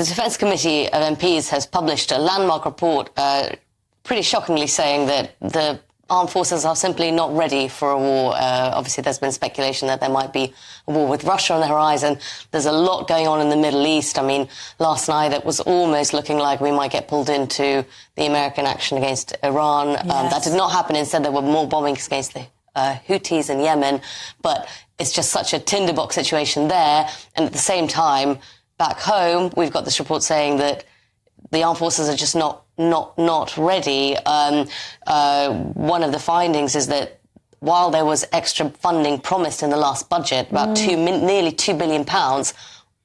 the Defence Committee of MPs has published a landmark report, pretty shockingly saying that the armed forces are simply not ready for a war. Obviously, there's been speculation that there might be a war with Russia on the horizon. There's a lot going on in the Middle East. I mean, last night it was almost looking like we might get pulled into the American action against Iran. Yes. That did not happen. Instead, there were more bombings against the Houthis in Yemen. But it's just such a tinderbox situation there. And at the same time, back home, we've got this report saying that the armed forces are just not ready. One of the findings is that while there was extra funding promised in the last budget, about nearly £2 billion,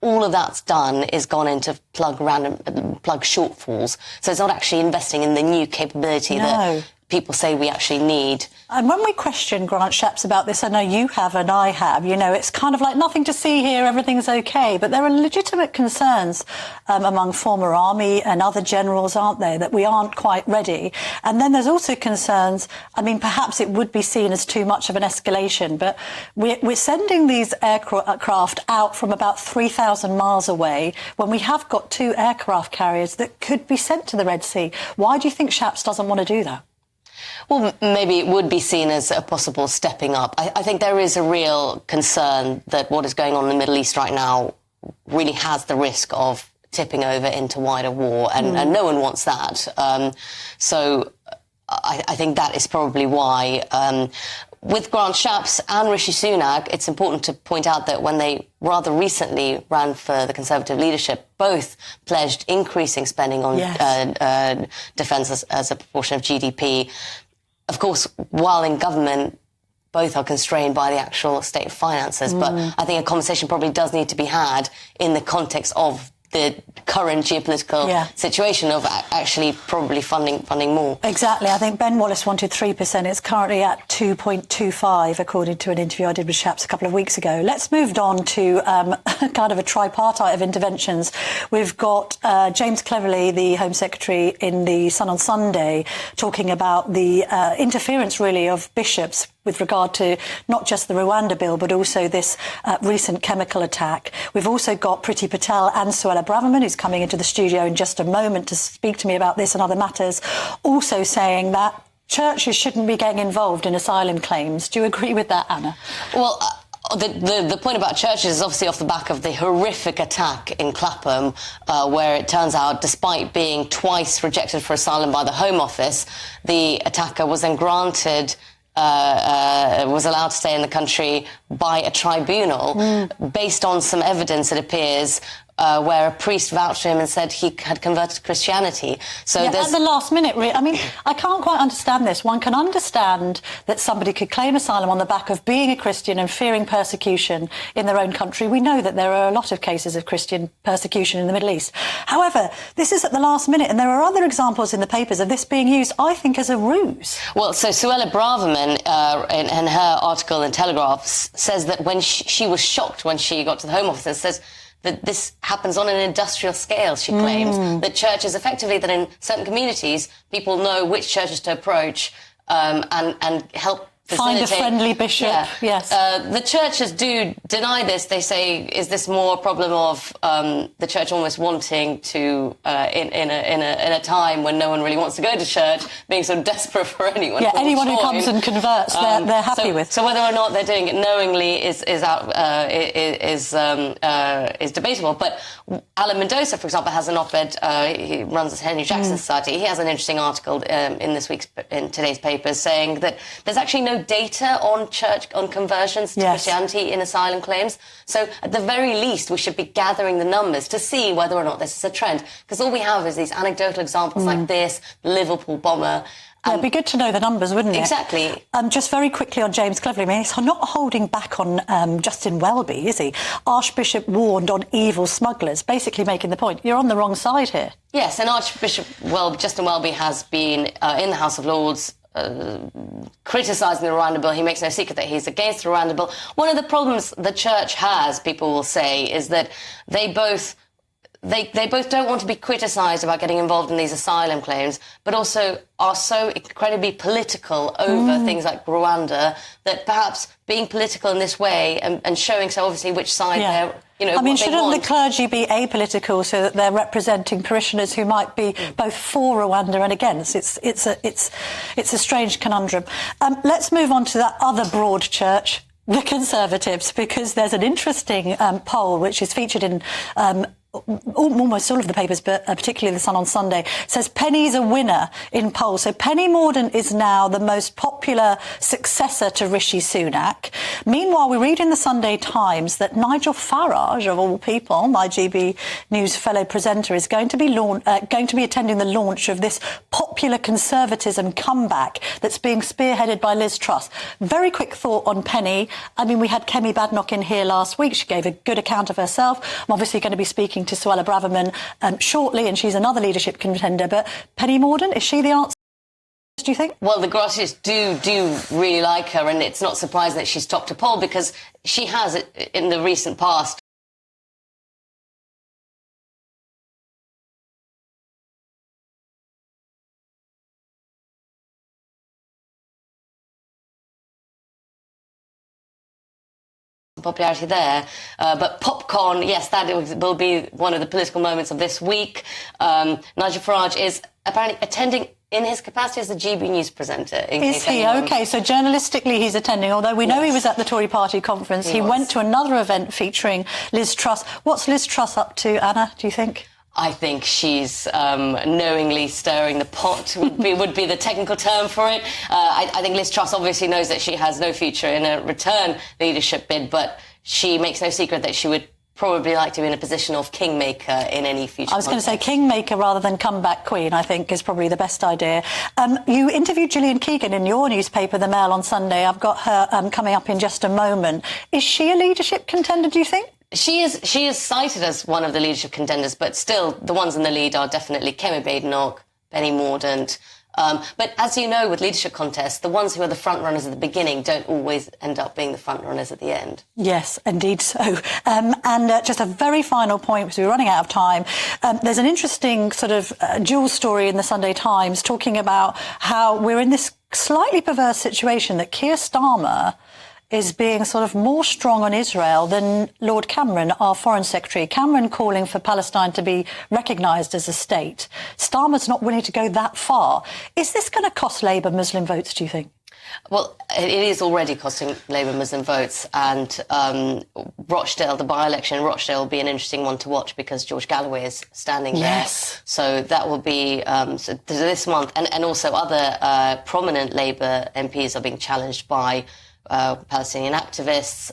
all of that's done is gone into plug shortfalls. So it's not actually investing in the new capability that people say we actually need. And when we question Grant Shapps about this, I know you have and I have, it's kind of like nothing to see here, everything's OK. But there are legitimate concerns among former army and other generals, aren't there, that we aren't quite ready. And then there's also concerns, I mean, perhaps it would be seen as too much of an escalation, but we're sending these aircraft out from about 3,000 miles away when we have got 2 aircraft carriers that could be sent to the Red Sea. Why do you think Shapps doesn't want to do that? Well, maybe it would be seen as a possible stepping up. I think there is a real concern that what is going on in the Middle East right now really has the risk of tipping over into wider war, and no one wants that. So I think that is probably why. With Grant Shapps and Rishi Sunak, it's important to point out that when they rather recently ran for the Conservative leadership, both pledged increasing spending on defence as a proportion of GDP. Of course, while in government, both are constrained by the actual state of finances. But I think a conversation probably does need to be had in the context of the current geopolitical situation of actually probably funding more. Exactly. I think Ben Wallace wanted 3%. It's currently at 2.25, according to an interview I did with Shapps a couple of weeks ago. Let's move on to kind of a tripartite of interventions. We've got James Cleverly, the Home Secretary, in the Sun on Sunday, talking about the interference, really, of bishops with regard to not just the Rwanda bill, but also this recent chemical attack. We've also got Priti Patel and Suella Braverman, who's coming into the studio in just a moment to speak to me about this and other matters, also saying that churches shouldn't be getting involved in asylum claims. Do you agree with that, Anna? Well, the point about churches is obviously off the back of the horrific attack in Clapham, where it turns out, despite being twice rejected for asylum by the Home Office, the attacker was then granted was allowed to stay in the country by a tribunal based on some evidence, it appears, where a priest vouched for him and said he had converted to Christianity. So at the last minute, I mean, I can't quite understand this. One can understand that somebody could claim asylum on the back of being a Christian and fearing persecution in their own country. We know that there are a lot of cases of Christian persecution in the Middle East. However, this is at the last minute, and there are other examples in the papers of this being used, I think, as a ruse. Well, so Suella Braverman, in her article in Telegraph, says that when she was shocked when she got to the Home Office, and says that this happens on an industrial scale, she claims, that churches effectively, that in certain communities, people know which churches to approach and help facilitate. Find a friendly bishop, yes. The churches do deny this. They say, is this more a problem of the church almost wanting to, in a time when no one really wants to go to church, being sort of desperate for anyone to anyone join. Who comes and converts, they're happy with. So whether or not they're doing it knowingly is debatable. But Alan Mendoza, for example, has an op-ed. He runs the Henry Jackson Society. He has an interesting article in today's papers saying that there's actually no data on conversions to Christianity in asylum claims. So at the very least, we should be gathering the numbers to see whether or not this is a trend. Because all we have is these anecdotal examples like this, the Liverpool bomber. It'd be good to know the numbers, wouldn't it? Exactly. Just very quickly on James Cleverly, I mean, he's not holding back on Justin Welby, is he? Archbishop warned on evil smugglers, basically making the point, you're on the wrong side here. Yes, and Justin Welby has been in the House of Lords criticising the Rwanda bill. He makes no secret that he's against the Rwanda bill. One of the problems the church has, people will say, is that they both they both don't want to be criticised about getting involved in these asylum claims, but also are so incredibly political over things like Rwanda that perhaps being political in this way and showing so obviously which side they're, I mean, shouldn't the clergy be apolitical so that they're representing parishioners who might be both for Rwanda and against? It's a strange conundrum. Let's move on to that other broad church, the Conservatives, because there's an interesting poll which is featured in almost all of the papers, but particularly the Sun on Sunday, says Penny's a winner in polls. So Penny Mordaunt is now the most popular successor to Rishi Sunak. Meanwhile, we read in the Sunday Times that Nigel Farage, of all people, my GB News fellow presenter, is going to be attending the launch of this popular conservatism comeback that's being spearheaded by Liz Truss. Very quick thought on Penny. I mean, we had Kemi Badenoch in here last week. She gave a good account of herself. I'm obviously going to be speaking to Suella Braverman shortly, and she's another leadership contender. But Penny Mordaunt, is she the answer, do you think? Well, the grassroots do really like her, and it's not surprising that she's topped a poll because she has, in the recent past, popularity there, but popcorn, yes, that will be one of the political moments of this week. Nigel Farage is apparently attending in his capacity as the GB News presenter. Is he? OK, so journalistically he's attending, although we know he was at the Tory party conference. He went to another event featuring Liz Truss. What's Liz Truss up to, Anna, do you think? I think she's knowingly stirring the pot, would be the technical term for it. I think Liz Truss obviously knows that she has no future in a return leadership bid, but she makes no secret that she would probably like to be in a position of kingmaker in any future. I was going to say kingmaker rather than comeback queen, I think, is probably the best idea. You interviewed Gillian Keegan in your newspaper, The Mail, on Sunday. I've got her coming up in just a moment. Is she a leadership contender, do you think? She is cited as one of the leadership contenders, but still the ones in the lead are definitely Kemi Badenoch, Penny Mordaunt. But as you know, with leadership contests, the ones who are the front runners at the beginning don't always end up being the front runners at the end. Yes, indeed so. And just a very final point, because we're running out of time. There's an interesting sort of dual story in the Sunday Times talking about how we're in this slightly perverse situation that Keir Starmer is being sort of more strong on Israel than Lord Cameron, our Foreign Secretary. Cameron calling for Palestine to be recognised as a state. Starmer's not willing to go that far. Is this going to cost Labour Muslim votes, do you think? Well, it is already costing Labour Muslim votes, and Rochdale, the by-election in Rochdale, will be an interesting one to watch because George Galloway is standing there. So that will be this month, and also other prominent Labour MPs are being challenged by Palestinian activists.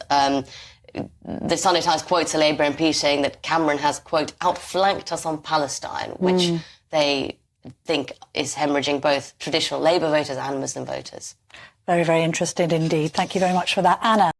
The Sunday Times quotes a Labour MP saying that Cameron has, quote, outflanked us on Palestine, which they think is hemorrhaging both traditional Labour voters and Muslim voters. Very, very interesting indeed. Thank you very much for that, Anna.